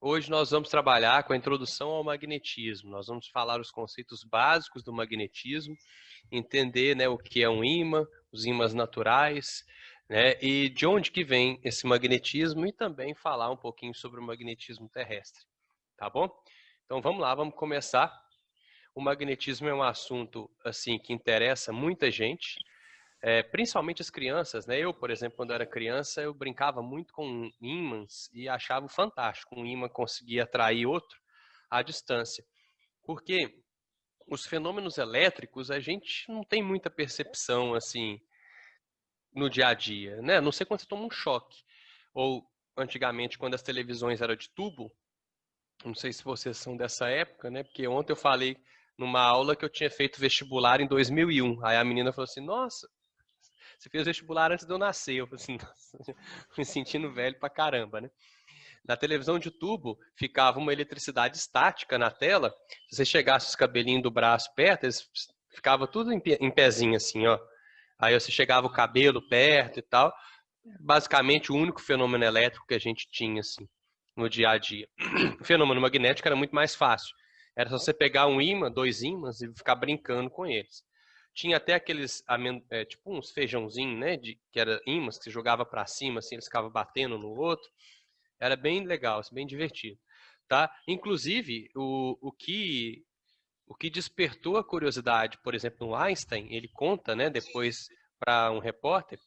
Hoje nós vamos trabalhar com a introdução ao magnetismo. Nós vamos falar os conceitos básicos do magnetismo, entender, né, o que é um ímã, os ímãs naturais, né, e de onde que vem esse magnetismo e também falar um pouquinho sobre o magnetismo terrestre, tá bom? Então vamos lá, vamos começar. O magnetismo é um assunto assim que interessa muita gente. Principalmente as crianças, né? Eu, por exemplo, quando era criança, eu brincava muito com ímãs e achava fantástico. Um ímã conseguia atrair outro à distância. Porque os fenômenos elétricos, a gente não tem muita percepção, assim, no dia a dia, né? A não sei quando você toma um choque. Ou, antigamente, quando as televisões eram de tubo, não sei se vocês são dessa época, né? Porque ontem eu falei numa aula que eu tinha feito vestibular em 2001. Aí a menina falou assim, nossa, você fez vestibular antes de eu nascer. Eu falei assim, nossa, me sentindo velho pra caramba, né? Na televisão de tubo ficava uma eletricidade estática na tela. Se você chegasse os cabelinhos do braço perto, eles ficava tudo em pezinho assim, ó. Aí você chegava o cabelo perto e tal. Basicamente o único fenômeno elétrico que a gente tinha assim no dia a dia. O fenômeno magnético era muito mais fácil. Era só você pegar um ímã, dois ímãs e ficar brincando com eles. Tinha até aqueles, tipo uns feijãozinhos, né, que era ímãs que você jogava para cima, assim, eles ficavam batendo no outro. Era bem legal, bem divertido, tá? Inclusive, o que despertou a curiosidade, por exemplo, no Einstein, ele conta, né, depois para um repórter,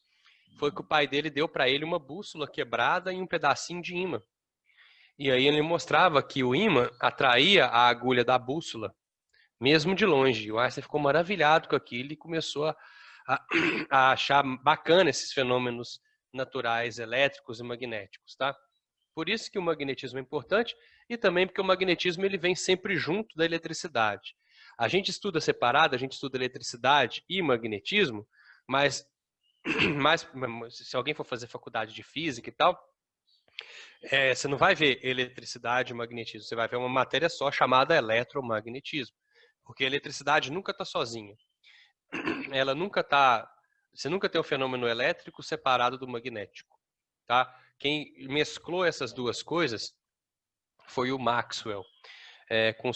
foi que o pai dele deu para ele uma bússola quebrada e um pedacinho de ímã. E aí ele mostrava que o ímã atraía a agulha da bússola, mesmo de longe. O Einstein ficou maravilhado com aquilo e começou a achar bacana esses fenômenos naturais, elétricos e magnéticos, tá? Por isso que o magnetismo é importante e também porque o magnetismo ele vem sempre junto da eletricidade. A gente estuda separado, a gente estuda eletricidade e magnetismo, mas se alguém for fazer faculdade de física e tal, você não vai ver eletricidade e magnetismo, você vai ver uma matéria só chamada eletromagnetismo, porque a eletricidade nunca está sozinha. Ela nunca está, você nunca tem um fenômeno elétrico separado do magnético, tá? Quem mesclou essas duas coisas foi o Maxwell, com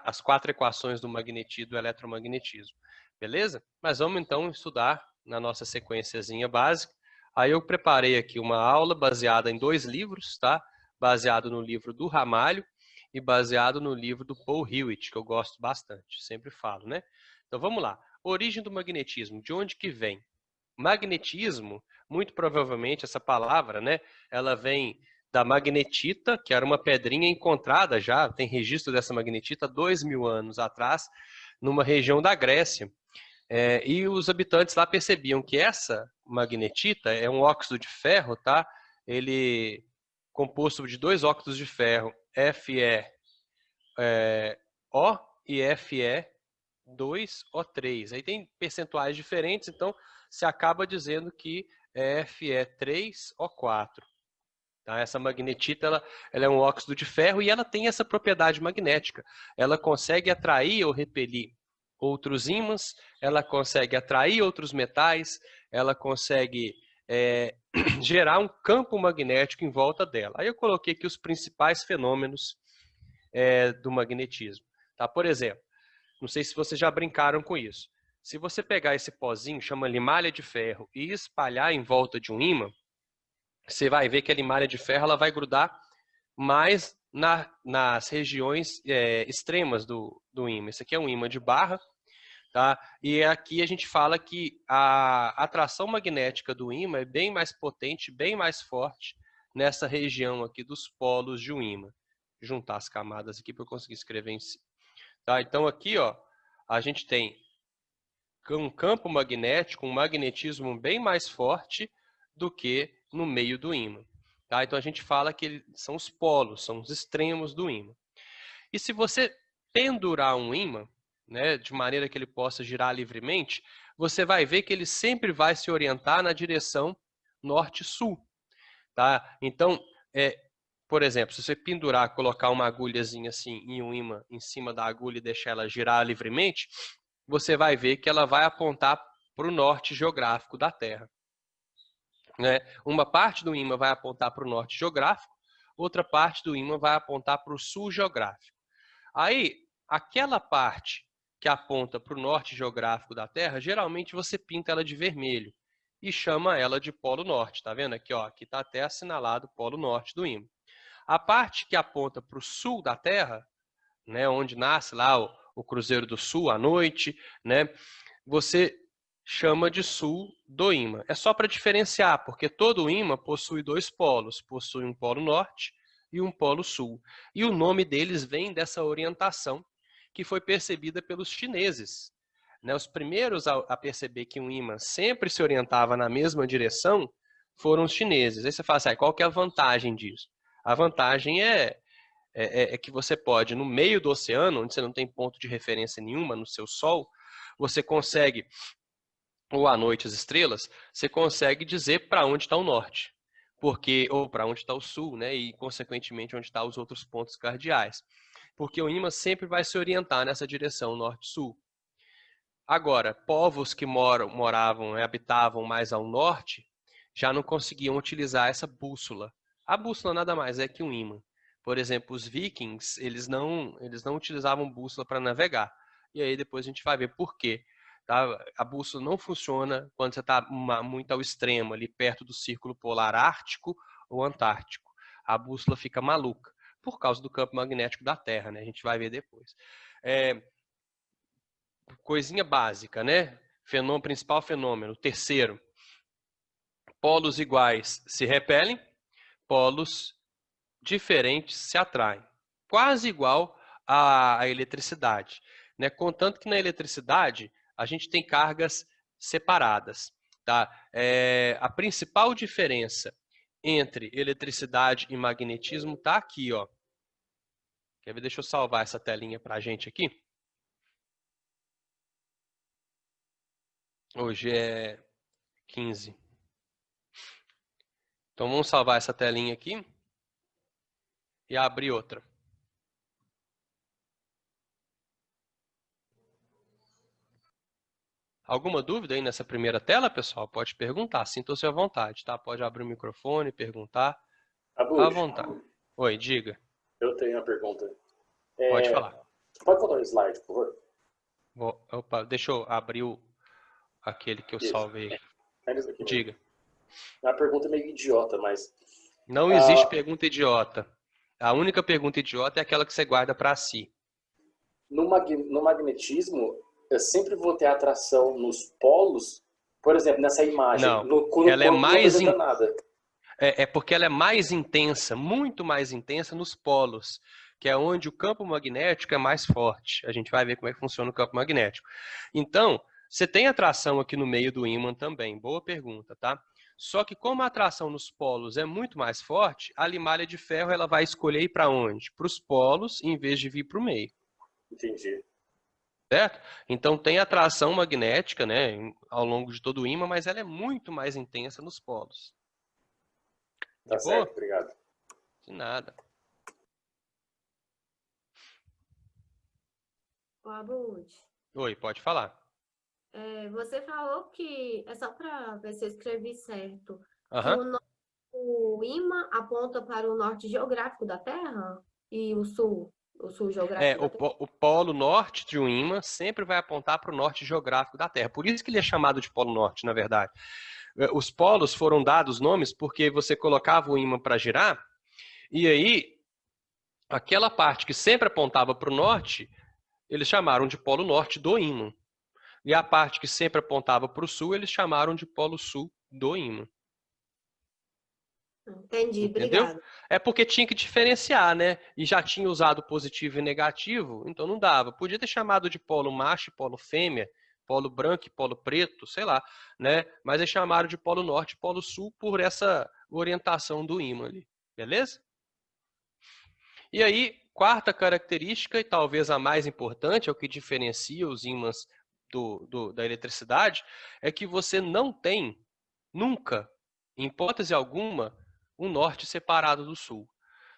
as quatro equações do magnetismo, do eletromagnetismo, beleza? Mas vamos então estudar na nossa sequenciazinha básica. Aí eu preparei aqui uma aula baseada em dois livros, tá? Baseado no livro do Ramalho e baseado no livro do Paul Hewitt, que eu gosto bastante, sempre falo, né? Então vamos lá. Origem do magnetismo, de onde que vem? Magnetismo, muito provavelmente essa palavra, né? Ela vem da magnetita, que era uma pedrinha encontrada já, tem registro dessa magnetita 2000 anos atrás, numa região da Grécia. E os habitantes lá percebiam que essa magnetita é um óxido de ferro, tá? Ele composto de dois óxidos de ferro, FeO e Fe2O3. Aí tem percentuais diferentes, então se acaba dizendo que é Fe3O4. Tá? Essa magnetita ela é um óxido de ferro e ela tem essa propriedade magnética. Ela consegue atrair ou repelir outros ímãs, ela consegue atrair outros metais, ela consegue gerar um campo magnético em volta dela. Aí eu coloquei aqui os principais fenômenos do magnetismo. Tá? Por exemplo, não sei se vocês já brincaram com isso. Se você pegar esse pozinho, chama limalha de ferro, e espalhar em volta de um ímã, você vai ver que a limalha de ferro ela vai grudar mais nas regiões extremas do ímã. Esse aqui é um ímã de barra, tá? E aqui a gente fala que a atração magnética do ímã é bem mais potente, bem mais forte nessa região aqui dos polos de um ímã. Vou juntar as camadas aqui para eu conseguir escrever em si. Tá? Então aqui, ó, a gente tem um campo magnético, um magnetismo bem mais forte do que no meio do ímã. Tá? Então a gente fala que são os polos, são os extremos do ímã. E se você pendurar um ímã, né, de maneira que ele possa girar livremente, você vai ver que ele sempre vai se orientar na direção norte-sul. Tá? Então, por exemplo, se você pendurar, colocar uma agulhazinha assim em um ímã em cima da agulha e deixar ela girar livremente, você vai ver que ela vai apontar para o norte geográfico da Terra. Né? Uma parte do ímã vai apontar para o norte geográfico, outra parte do ímã vai apontar para o sul geográfico. Aí, aquela parte que aponta para o norte geográfico da Terra, geralmente você pinta ela de vermelho e chama ela de Polo Norte. Tá vendo aqui, ó? Aqui está até assinalado o Polo Norte do ímã. A parte que aponta para o sul da Terra, né, onde nasce lá o Cruzeiro do Sul à noite, né, você chama de sul do ímã. É só para diferenciar, porque todo ímã possui dois polos, possui um polo norte e um polo sul. E o nome deles vem dessa orientação que foi percebida pelos chineses. Né, os primeiros a perceber que um ímã sempre se orientava na mesma direção foram os chineses. Aí você fala assim, qual que é a vantagem disso? A vantagem é que você pode, no meio do oceano, onde você não tem ponto de referência nenhuma no seu Sol, você consegue, ou à noite as estrelas, você consegue dizer para onde está o norte, ou para onde está o sul, né? E consequentemente onde estão os outros pontos cardeais. Porque o ímã sempre vai se orientar nessa direção norte-sul. Agora, povos que moravam e habitavam mais ao norte já não conseguiam utilizar essa bússola. A bússola nada mais é que um ímã. Por exemplo, os vikings, eles não utilizavam bússola para navegar. E aí depois a gente vai ver por quê. Tá? A bússola não funciona quando você está muito ao extremo, ali perto do círculo polar ártico ou antártico. A bússola fica maluca, por causa do campo magnético da Terra, né? A gente vai ver depois. Coisinha básica, né? Principal fenômeno. Terceiro, polos iguais se repelem, polos diferentes se atraem. Quase igual à eletricidade, né? Contanto que na eletricidade a gente tem cargas separadas. Tá? A principal diferença entre eletricidade e magnetismo está aqui, ó. Quer ver? Deixa eu salvar essa telinha para a gente aqui. Hoje é 15. Então vamos salvar essa telinha aqui e abrir outra. Alguma dúvida aí nessa primeira tela, pessoal? Pode perguntar, sinta-se à vontade, tá? Pode abrir o microfone, perguntar, à Abud, vontade. Oi, diga. eu tenho uma pergunta. Pode falar. Pode botar um slide, por favor? Opa, deixa eu abrir aquele que eu Isso. salvei. É isso aqui mesmo. Diga. É uma pergunta meio idiota, mas... Não existe pergunta idiota. A única pergunta idiota é aquela que você guarda para si. No magnetismo, eu sempre vou ter atração nos polos, por exemplo, nessa imagem. Não, Quando ela o é corpo não apresenta nada. É porque ela é mais intensa, muito mais intensa nos polos, que é onde o campo magnético é mais forte. A gente vai ver como é que funciona o campo magnético. Então, você tem atração aqui no meio do ímã também. Boa pergunta, tá? Só que como a atração nos polos é muito mais forte, a limalha de ferro ela vai escolher ir para onde? Para os polos, em vez de vir para o meio. Entendi. Certo? Então tem atração magnética, né, ao longo de todo o ímã, mas ela é muito mais intensa nos polos. Tá De boa? certo, obrigado. De nada. Ô, Abud, Oi, pode falar. você falou que, é só para ver se eu escrevi certo, que Aham. o ímã aponta para o norte geográfico da Terra e o sul geográfico da Terra? O polo norte de um ímã sempre vai apontar para o norte geográfico da Terra. Por isso que ele é chamado de polo norte, na verdade. Os polos foram dados nomes porque você colocava o ímã para girar e aí aquela parte que sempre apontava para o norte, eles chamaram de polo norte do ímã. E a parte que sempre apontava para o sul, eles chamaram de polo sul do ímã. Entendi, Entendeu? obrigada. É porque tinha que diferenciar, né? E já tinha usado positivo e negativo, então não dava. Podia ter chamado de polo macho e polo fêmea, polo branco e polo preto, sei lá, né? Mas eles chamaram de polo norte e polo sul por essa orientação do ímã ali, beleza? E aí, quarta característica, e talvez a mais importante, é o que diferencia os ímãs da eletricidade, é que você não tem, nunca, em hipótese alguma, um norte separado do sul.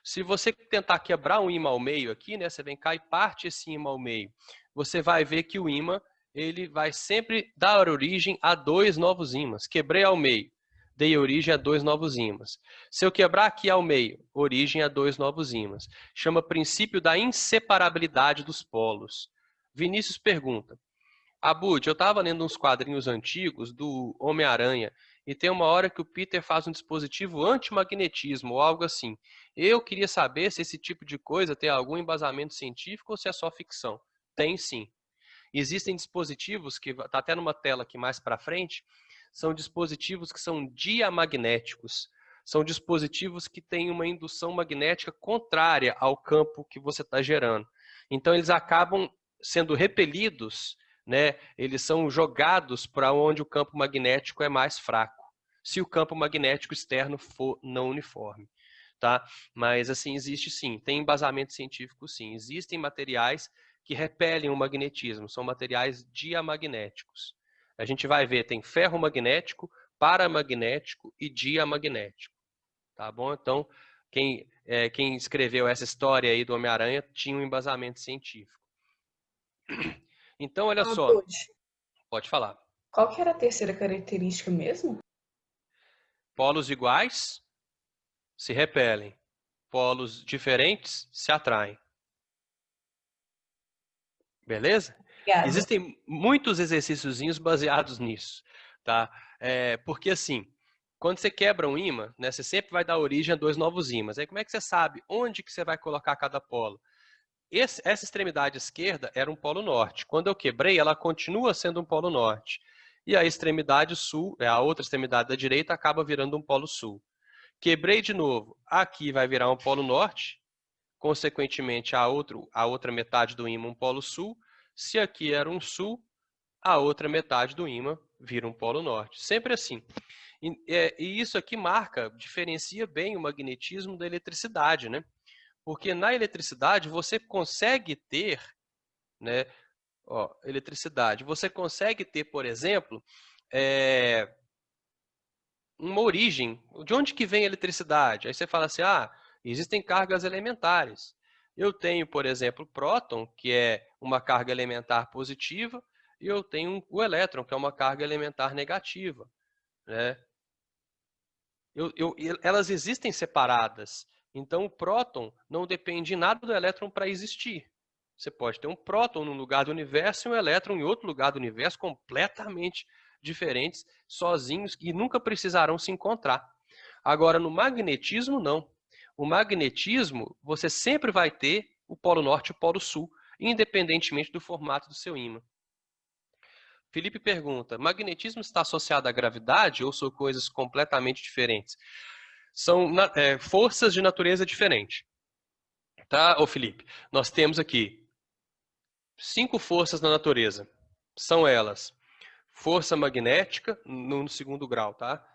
Se você tentar quebrar um ímã ao meio aqui, né, você vem cá e parte esse ímã ao meio, você vai ver que o ímã ele vai sempre dar origem a dois novos ímãs. Quebrei ao meio, dei origem a 2 novos ímãs. Se eu quebrar aqui ao meio, origem a 2 novos ímãs. Chama princípio da inseparabilidade dos polos. Vinícius pergunta: Abud, eu estava lendo uns quadrinhos antigos do Homem-Aranha e tem uma hora que o Peter faz um dispositivo antimagnetismo ou algo assim. Eu queria saber se esse tipo de coisa tem algum embasamento científico ou se é só ficção. Tem sim. Existem dispositivos que está até numa tela aqui mais para frente, são dispositivos que são diamagnéticos. São dispositivos que têm uma indução magnética contrária ao campo que você está gerando. Então eles acabam sendo repelidos, né? Eles são jogados para onde o campo magnético é mais fraco, se o campo magnético externo for não uniforme. Tá? Mas assim, existe sim, tem embasamento científico sim. Existem materiais que repelem o magnetismo, são materiais diamagnéticos. A gente vai ver, tem ferromagnético, paramagnético e diamagnético. Tá bom? Então, quem escreveu essa história aí do Homem-Aranha tinha um embasamento científico. Então, olha só, Abud, pode falar. qual que era a terceira característica mesmo? Polos iguais se repelem, polos diferentes se atraem. Beleza? Obrigada. Existem muitos exercíciozinhos baseados nisso, tá? Porque assim, quando você quebra um ímã, né, você sempre vai dar origem a 2 novos ímãs. Aí como é que você sabe onde que você vai colocar cada polo? Essa extremidade esquerda era um polo norte. Quando eu quebrei, ela continua sendo um polo norte. E a extremidade sul, a outra extremidade da direita, acaba virando um polo sul. Quebrei de novo, aqui vai virar um polo norte, consequentemente a outra metade do ímã um polo sul. Se aqui era um sul, a outra metade do ímã vira um polo norte. Sempre assim. E isso aqui diferencia bem o magnetismo da eletricidade, né? Porque na eletricidade você consegue ter, né? Eletricidade. Você consegue ter, por exemplo, uma origem. De onde que vem a eletricidade? Aí você fala assim, existem cargas elementares. Eu tenho, por exemplo, o próton, que é uma carga elementar positiva, e eu tenho o elétron, que é uma carga elementar negativa, né? Elas existem separadas. Então, o próton não depende de nada do elétron para existir. Você pode ter um próton num lugar do universo e um elétron em outro lugar do universo, completamente diferentes, sozinhos, e nunca precisarão se encontrar. Agora, no magnetismo, não. O magnetismo, você sempre vai ter o polo norte e o polo sul, independentemente do formato do seu ímã. Felipe pergunta, magnetismo está associado à gravidade ou são coisas completamente diferentes? São forças de natureza diferente. Tá, ô Felipe? Nós temos aqui 5 forças na natureza. São elas: força magnética, no segundo grau, tá?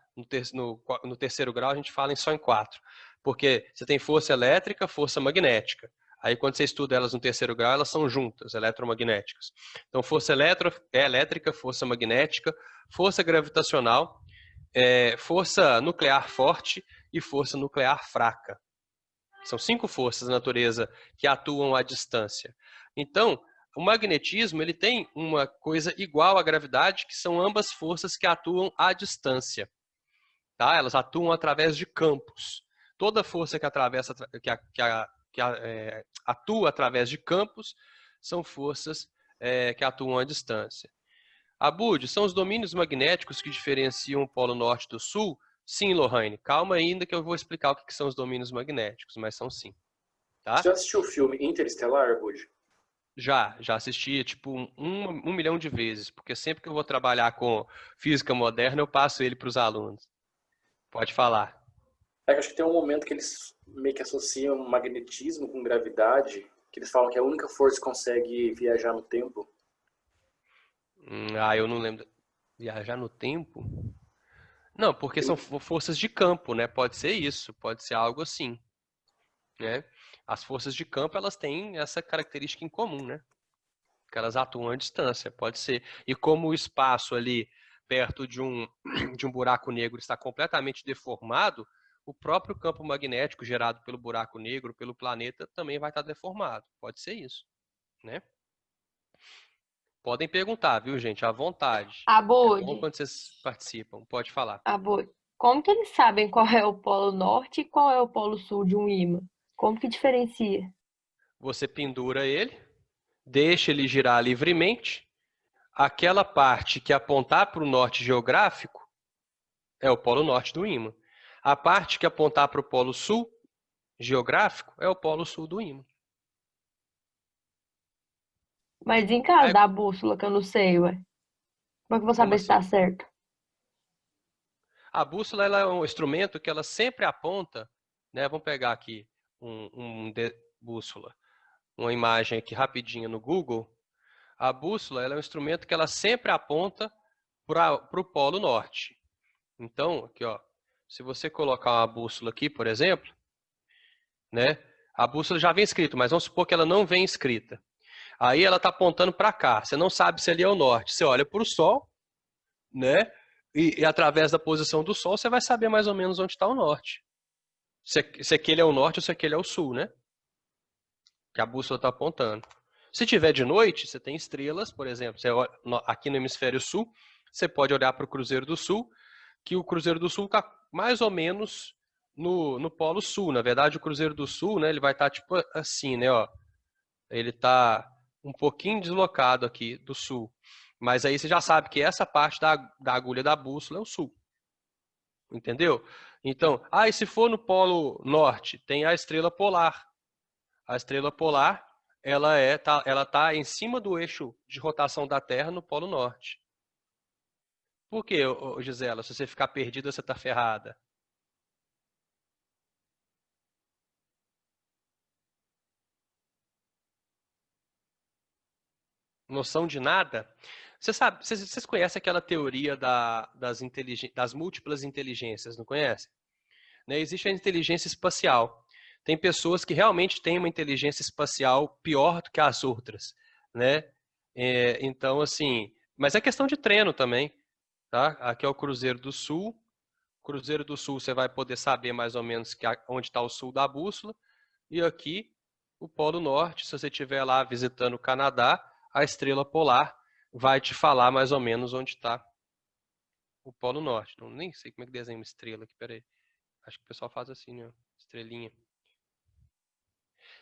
No terceiro grau a gente fala só em 4. Porque você tem força elétrica, força magnética. Aí quando você estuda elas no terceiro grau, elas são juntas, eletromagnéticas. Então, força elétrica, força magnética, força gravitacional, força nuclear forte e força nuclear fraca. São 5 forças da natureza que atuam à distância. Então, o magnetismo ele tem uma coisa igual à gravidade, que são ambas forças que atuam à distância. Tá? Elas atuam através de campos. Toda força que atua através de campos são forças que atuam à distância. Abud, são os domínios magnéticos que diferenciam o Polo Norte do Sul? Sim, Lohane. Calma ainda que eu vou explicar o que são os domínios magnéticos, mas são sim. Tá? Você já assistiu o filme Interestelar, Bud? Já assisti tipo 1 milhão de vezes, porque sempre que eu vou trabalhar com física moderna, eu passo ele para os alunos. Pode falar. Acho que tem um momento que eles meio que associam magnetismo com gravidade, que eles falam que é a única força que consegue viajar no tempo. Eu não lembro. Viajar no tempo? Não, porque são forças de campo, né? Pode ser isso, pode ser algo assim, né? As forças de campo, elas têm essa característica em comum, né? Que elas atuam à distância, pode ser. E como o espaço ali perto de um buraco negro está completamente deformado, o próprio campo magnético gerado pelo buraco negro, pelo planeta, também vai estar deformado. Pode ser isso, né? Podem perguntar, viu, gente? À vontade. É bom Abud, quando vocês participam. Pode falar. Abud, Como que eles sabem qual é o polo norte e qual é o polo sul de um ímã? Como que diferencia? Você pendura ele, deixa ele girar livremente. Aquela parte que apontar para o norte geográfico é o polo norte do ímã. A parte que apontar para o polo sul geográfico é o polo sul do ímã. Mas em caso Aí, da bússola que eu não sei, ué. Como é que eu vou como saber se tá assim? certo? A bússola ela é um instrumento que ela sempre aponta, né? Vamos pegar aqui bússola, uma imagem aqui rapidinho no Google. A bússola ela é um instrumento que ela sempre aponta para o polo norte. Então, aqui, ó, se você colocar uma bússola aqui, por exemplo, né? A bússola já vem escrito, mas vamos supor que ela não vem escrita. Aí ela está apontando para cá. Você não sabe se ali é o norte. Você olha para o sol, né? E através da posição do sol, você vai saber mais ou menos onde está o norte. Se aquele é o norte ou se aquele é o sul, né? Que a bússola está apontando. Se tiver de noite, você tem estrelas, por exemplo. Você olha, aqui no hemisfério sul, você pode olhar para o Cruzeiro do Sul, que o Cruzeiro do Sul está mais ou menos no polo sul. Na verdade, o Cruzeiro do Sul, né, ele vai estar tipo assim, né? Ó, ele está um pouquinho deslocado aqui do sul. Mas aí você já sabe que essa parte da agulha da bússola é o sul. Entendeu? Então, e se for no polo norte, tem a estrela polar. A estrela polar, ela tá em cima do eixo de rotação da Terra no polo norte. Por quê, Gisela? Se você ficar perdida, você está ferrada. Noção de nada? Vocês conhecem aquela teoria das múltiplas inteligências, não conhecem? Né? Existe a inteligência espacial. Tem pessoas que realmente têm uma inteligência espacial pior do que as outras, né? Então, assim, mas é questão de treino também, tá? Aqui é o Cruzeiro do Sul. Cruzeiro do Sul você vai poder saber mais ou menos onde está o sul da bússola. E aqui, o Polo Norte, se você estiver lá visitando o Canadá, a estrela polar vai te falar mais ou menos onde está o Polo Norte. Não, nem sei como é que desenha uma estrela aqui, peraí. Acho que o pessoal faz assim, né? Estrelinha.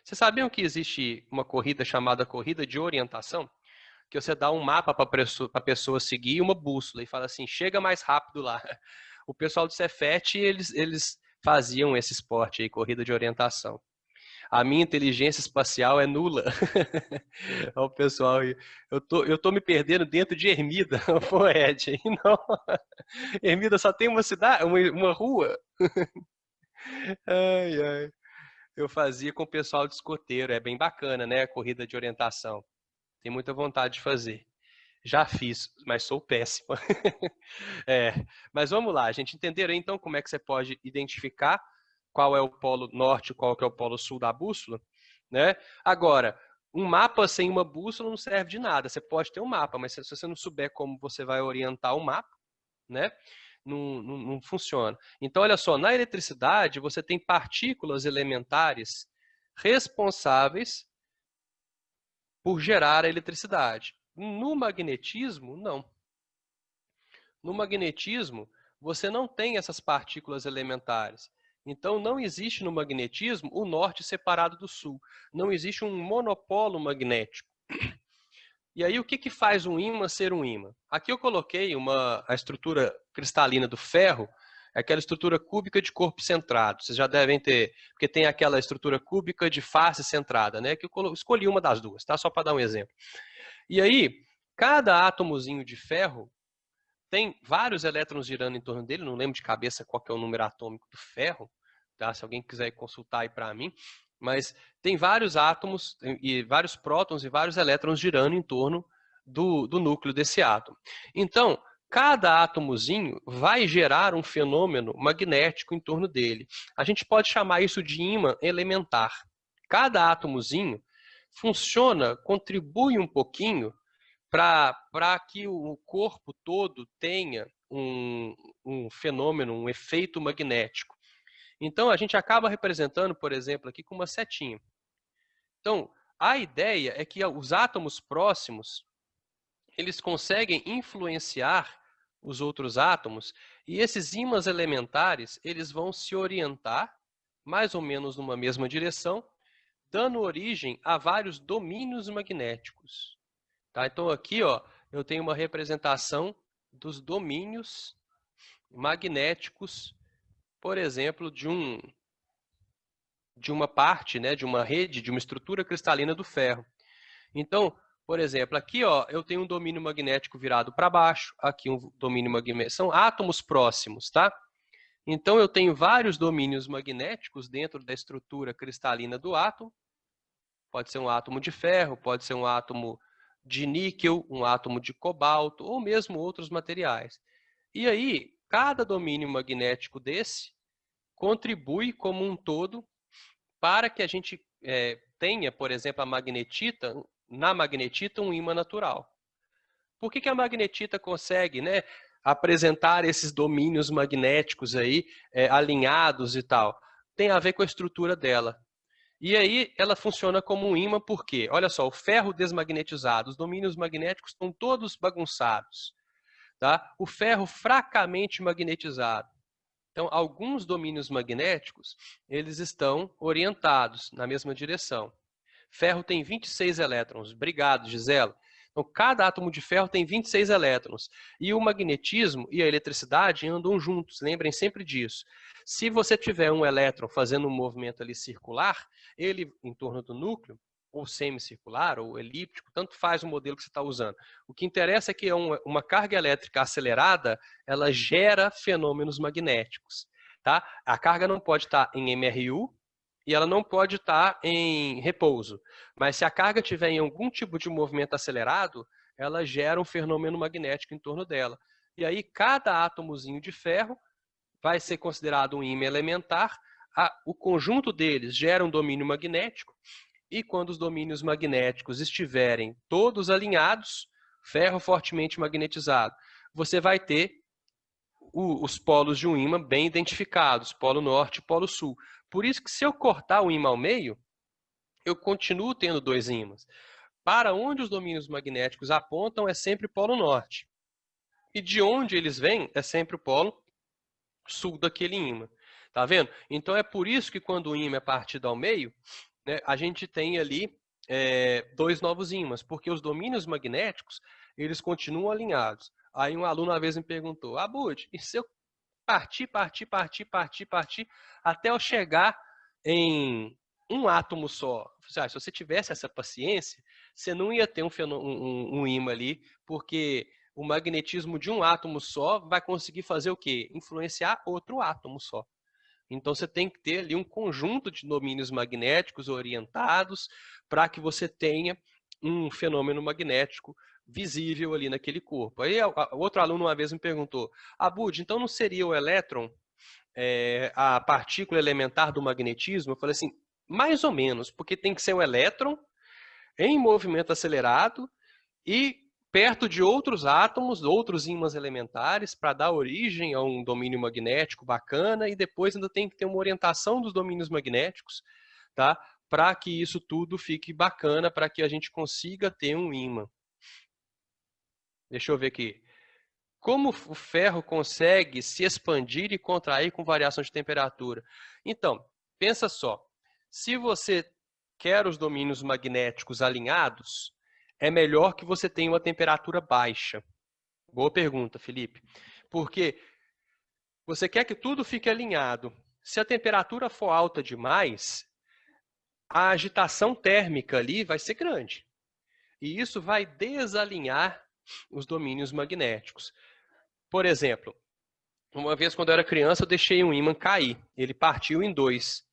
Vocês sabiam que existe uma corrida chamada corrida de orientação? Que você dá um mapa para a pessoa seguir e uma bússola e fala assim, chega mais rápido lá. O pessoal do Cefet, eles faziam esse esporte aí, corrida de orientação. A minha inteligência espacial é nula. Olha o pessoal aí. Eu tô me perdendo dentro de Ermida. Pô, Ed, não. Ermida só tem uma cidade, uma rua. Ai, ai. Eu fazia com o pessoal de escoteiro. É bem bacana, né? A corrida de orientação. Tenho muita vontade de fazer. Já fiz, mas sou péssimo. Mas vamos lá, a gente entender aí, então como é que você pode identificar qual é o polo norte, qual que é o polo sul da bússola, né? Agora, um mapa sem uma bússola não serve de nada. Você pode ter um mapa, mas se você não souber como você vai orientar o mapa, né? Não funciona. Então, olha só, na eletricidade você tem partículas elementares responsáveis por gerar a eletricidade. No magnetismo, não. No magnetismo, você não tem essas partículas elementares. Então, não existe no magnetismo o norte separado do sul. Não existe um monopolo magnético. E aí, o que faz um ímã ser um ímã? Aqui eu coloquei a estrutura cristalina do ferro, aquela estrutura cúbica de corpo centrado. Vocês já devem ter, porque tem aquela estrutura cúbica de face centrada, né? Que eu escolhi uma das duas, tá? Só para dar um exemplo. E aí, cada átomozinho de ferro tem vários elétrons girando em torno dele, não lembro de cabeça qual que é o número atômico do ferro, tá? Se alguém quiser consultar aí para mim, mas tem vários átomos e vários prótons e vários elétrons girando em torno do núcleo desse átomo. Então, cada átomozinho vai gerar um fenômeno magnético em torno dele. A gente pode chamar isso de ímã elementar. Cada átomozinho funciona, contribui um pouquinho para que o corpo todo tenha um fenômeno, um efeito magnético. Então, a gente acaba representando, por exemplo, aqui com uma setinha. Então, a ideia é que os átomos próximos, eles conseguem influenciar os outros átomos, e esses ímãs elementares, eles vão se orientar mais ou menos numa mesma direção, dando origem a vários domínios magnéticos. Tá? Então aqui, ó, eu tenho uma representação dos domínios magnéticos, por exemplo, de uma parte, né, de uma rede, de uma estrutura cristalina do ferro. Então, por exemplo, aqui, ó, eu tenho um domínio magnético virado para baixo, aqui um domínio magnético, são átomos próximos, tá? Então, eu tenho vários domínios magnéticos dentro da estrutura cristalina do átomo. Pode ser um átomo de ferro, pode ser um átomo de níquel, um átomo de cobalto, ou mesmo outros materiais. E aí, cada domínio magnético desse contribui como um todo para que a gente tenha, por exemplo, na magnetita, um ímã natural. Por que a magnetita consegue, né, apresentar esses domínios magnéticos aí, alinhados e tal? Tem a ver com a estrutura dela. E aí ela funciona como um ímã porque, olha só, o ferro desmagnetizado, os domínios magnéticos estão todos bagunçados. Tá? O ferro fracamente magnetizado. Então, alguns domínios magnéticos, eles estão orientados na mesma direção. Ferro tem 26 elétrons. Obrigado, Gisela. Então, cada átomo de ferro tem 26 elétrons. E o magnetismo e a eletricidade andam juntos, lembrem sempre disso. Se você tiver um elétron fazendo um movimento ali circular, ele em torno do núcleo, ou semicircular, ou elíptico, tanto faz o modelo que você está usando. O que interessa é que uma carga elétrica acelerada, ela gera fenômenos magnéticos. Tá? A carga não pode estar em MRU e ela não pode estar em repouso. Mas se a carga estiver em algum tipo de movimento acelerado, ela gera um fenômeno magnético em torno dela. E aí, cada átomozinho de ferro vai ser considerado um ímã elementar. O conjunto deles gera um domínio magnético. E quando os domínios magnéticos estiverem todos alinhados, ferro fortemente magnetizado, você vai ter os polos de um ímã bem identificados, polo norte e polo sul. Por isso que se eu cortar o ímã ao meio, eu continuo tendo dois ímãs. Para onde os domínios magnéticos apontam é sempre polo norte. E de onde eles vêm é sempre o polo sul daquele ímã. Tá vendo? Então é por isso que quando o ímã é partido ao meio, né, a gente tem ali dois novos ímãs, porque os domínios magnéticos, eles continuam alinhados. Aí um aluno uma vez me perguntou, Abud, e se eu partir, até eu chegar em um átomo só? Se você tivesse essa paciência, você não ia ter um ímã ali, porque o magnetismo de um átomo só vai conseguir fazer o quê? Influenciar outro átomo só. Então, você tem que ter ali um conjunto de domínios magnéticos orientados para que você tenha um fenômeno magnético visível ali naquele corpo. Aí, outro aluno uma vez me perguntou, Abud, então não seria o elétron a partícula elementar do magnetismo? Eu falei assim, mais ou menos, porque tem que ser um elétron em movimento acelerado e perto de outros átomos, outros ímãs elementares, para dar origem a um domínio magnético bacana, e depois ainda tem que ter uma orientação dos domínios magnéticos, tá? Para que isso tudo fique bacana, para que a gente consiga ter um ímã. Deixa eu ver aqui. Como o ferro consegue se expandir e contrair com variação de temperatura? Então, pensa só. Se você quer os domínios magnéticos alinhados, é melhor que você tenha uma temperatura baixa. Boa pergunta, Felipe. Porque você quer que tudo fique alinhado. Se a temperatura for alta demais, a agitação térmica ali vai ser grande. E isso vai desalinhar os domínios magnéticos. Por exemplo, uma vez quando eu era criança, eu deixei um ímã cair. Ele partiu em 2.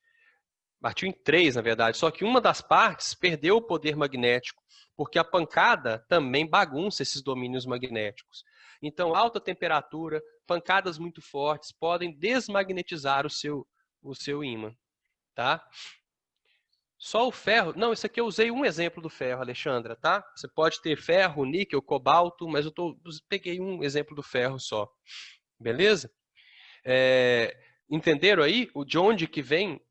Partiu em 3, na verdade. Só que uma das partes perdeu o poder magnético, porque a pancada também bagunça esses domínios magnéticos. Então, alta temperatura, pancadas muito fortes podem desmagnetizar o seu ímã. Tá? Só o ferro... Não, isso aqui eu usei um exemplo do ferro, Alexandra. Tá? Você pode ter ferro, níquel, cobalto, mas eu peguei um exemplo do ferro só. Beleza? Entenderam aí de onde que vem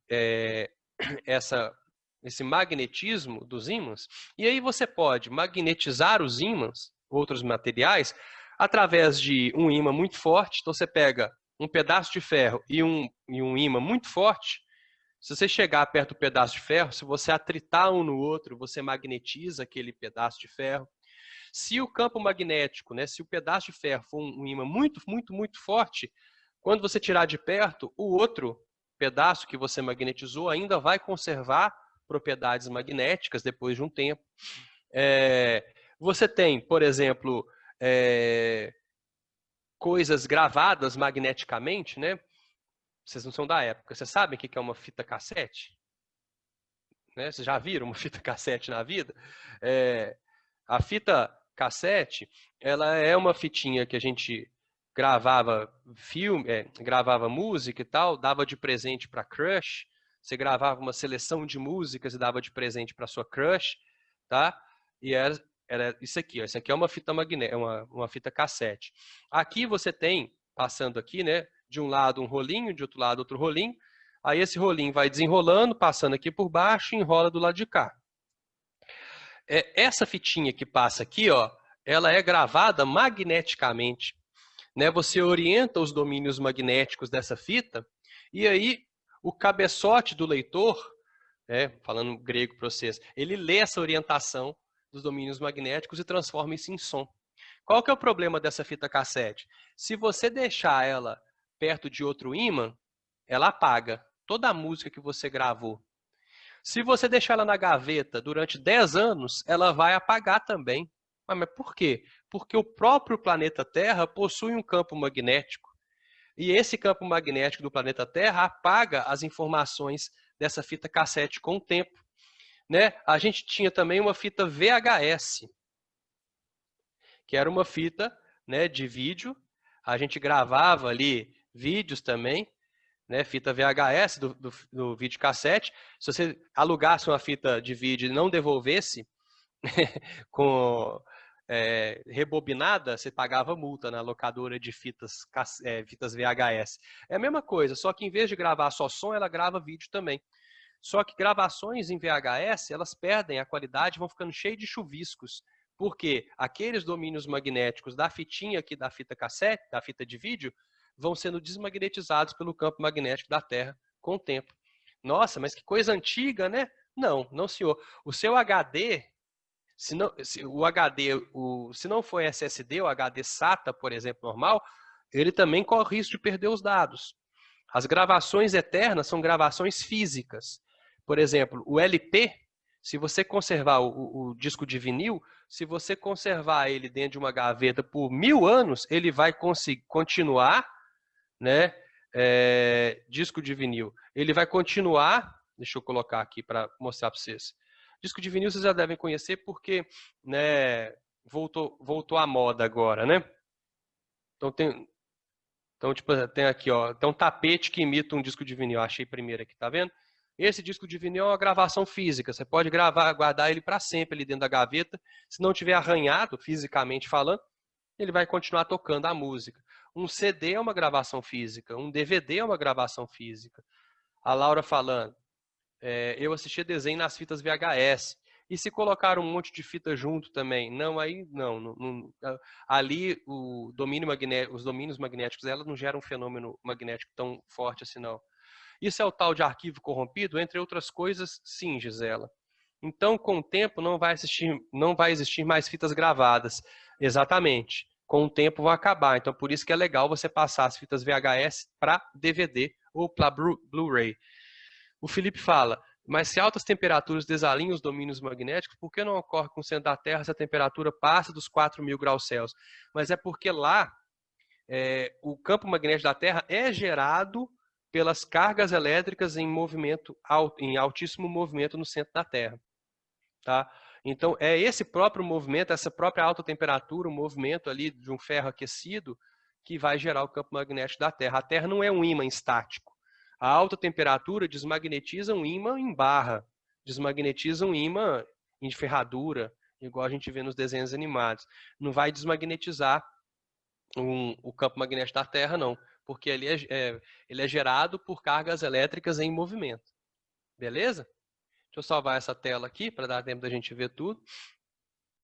esse magnetismo dos ímãs? E aí você pode magnetizar os ímãs, outros materiais, através de um ímã muito forte. Então você pega um pedaço de ferro e um ímã muito forte. Se você chegar perto do pedaço de ferro, se você atritar um no outro, você magnetiza aquele pedaço de ferro. Se o campo magnético, né, se o pedaço de ferro for um ímã muito, muito, muito forte, quando você tirar de perto, o outro pedaço que você magnetizou ainda vai conservar propriedades magnéticas depois de um tempo. Você tem, por exemplo, coisas gravadas magneticamente, né? Vocês não são da época. Vocês sabem o que é uma fita cassete? Né? Vocês já viram uma fita cassete na vida? A fita cassete, ela é uma fitinha que a gente gravava filme, gravava música e tal, dava de presente para crush. Você gravava uma seleção de músicas e dava de presente para sua crush, tá? E era isso aqui, ó. Isso aqui é uma fita magnética, uma fita cassete. Aqui você tem, passando aqui, né, de um lado um rolinho, de outro lado outro rolinho. Aí esse rolinho vai desenrolando, passando aqui por baixo e enrola do lado de cá. Essa fitinha que passa aqui, ó, ela é gravada magneticamente. Né? Você orienta os domínios magnéticos dessa fita e aí o cabeçote do leitor, falando grego para vocês, ele lê essa orientação dos domínios magnéticos e transforma isso em som. Qual que é o problema dessa fita cassete? Se você deixar ela perto de outro ímã, ela apaga toda a música que você gravou. Se você deixar ela na gaveta durante 10 anos, ela vai apagar também. Mas por quê? Porque o próprio planeta Terra possui um campo magnético. E esse campo magnético do planeta Terra apaga as informações dessa fita cassete com o tempo. Né? A gente tinha também uma fita VHS, que era uma fita, né, de vídeo. A gente gravava ali vídeos também, né, fita VHS do videocassete. Se você alugasse uma fita de vídeo e não devolvesse rebobinada, você pagava multa na locadora de fitas VHS. É a mesma coisa, só que em vez de gravar só som, ela grava vídeo também. Só que gravações em VHS, elas perdem a qualidade, vão ficando cheias de chuviscos. Porque aqueles domínios magnéticos da fitinha aqui da fita cassete, da fita de vídeo, vão sendo desmagnetizados pelo campo magnético da Terra com o tempo. Nossa, mas que coisa antiga, né? Não, não, senhor. O seu HD, se não for SSD, o HD SATA, por exemplo, normal, ele também corre risco de perder os dados. As gravações eternas são gravações físicas. Por exemplo, o LP, se você conservar o disco de vinil, se você conservar ele dentro de uma gaveta por 1000 anos, ele vai continuar, né? Disco de vinil. Ele vai continuar, deixa eu colocar aqui para mostrar para vocês. Disco de vinil vocês já devem conhecer porque, né, voltou à moda agora, né? Então, tipo, tem aqui, ó, tem um tapete que imita um disco de vinil. Eu achei primeiro aqui, tá vendo? Esse disco de vinil é uma gravação física. Você pode gravar, guardar ele para sempre ali dentro da gaveta. Se não tiver arranhado, fisicamente falando, ele vai continuar tocando a música. Um CD é uma gravação física. Um DVD é uma gravação física. A Laura falando, eu assistia desenho nas fitas VHS. E se colocar um monte de fita junto também? Não, aí não. Ali os domínios magnéticos ela não geram um fenômeno magnético tão forte assim, não. Isso é o tal de arquivo corrompido, entre outras coisas, sim, Gisela. Então, com o tempo, não vai existir mais fitas gravadas. Exatamente. Com o tempo vão acabar. Então, por isso que é legal você passar as fitas VHS para DVD ou para Blu-ray. O Felipe fala, mas se altas temperaturas desalinham os domínios magnéticos, por que não ocorre com o centro da Terra se a temperatura passa dos 4.000 graus Celsius? Mas é porque lá, o campo magnético da Terra é gerado pelas cargas elétricas em altíssimo movimento no centro da Terra. Tá? Então, é esse próprio movimento, essa própria alta temperatura, o movimento ali de um ferro aquecido, que vai gerar o campo magnético da Terra. A Terra não é um ímã estático. A alta temperatura desmagnetiza um ímã em barra, desmagnetiza um ímã em ferradura, igual a gente vê nos desenhos animados. Não vai desmagnetizar o campo magnético da Terra, não, porque ele é gerado por cargas elétricas em movimento. Beleza? Deixa eu salvar essa tela aqui para dar tempo da gente ver tudo.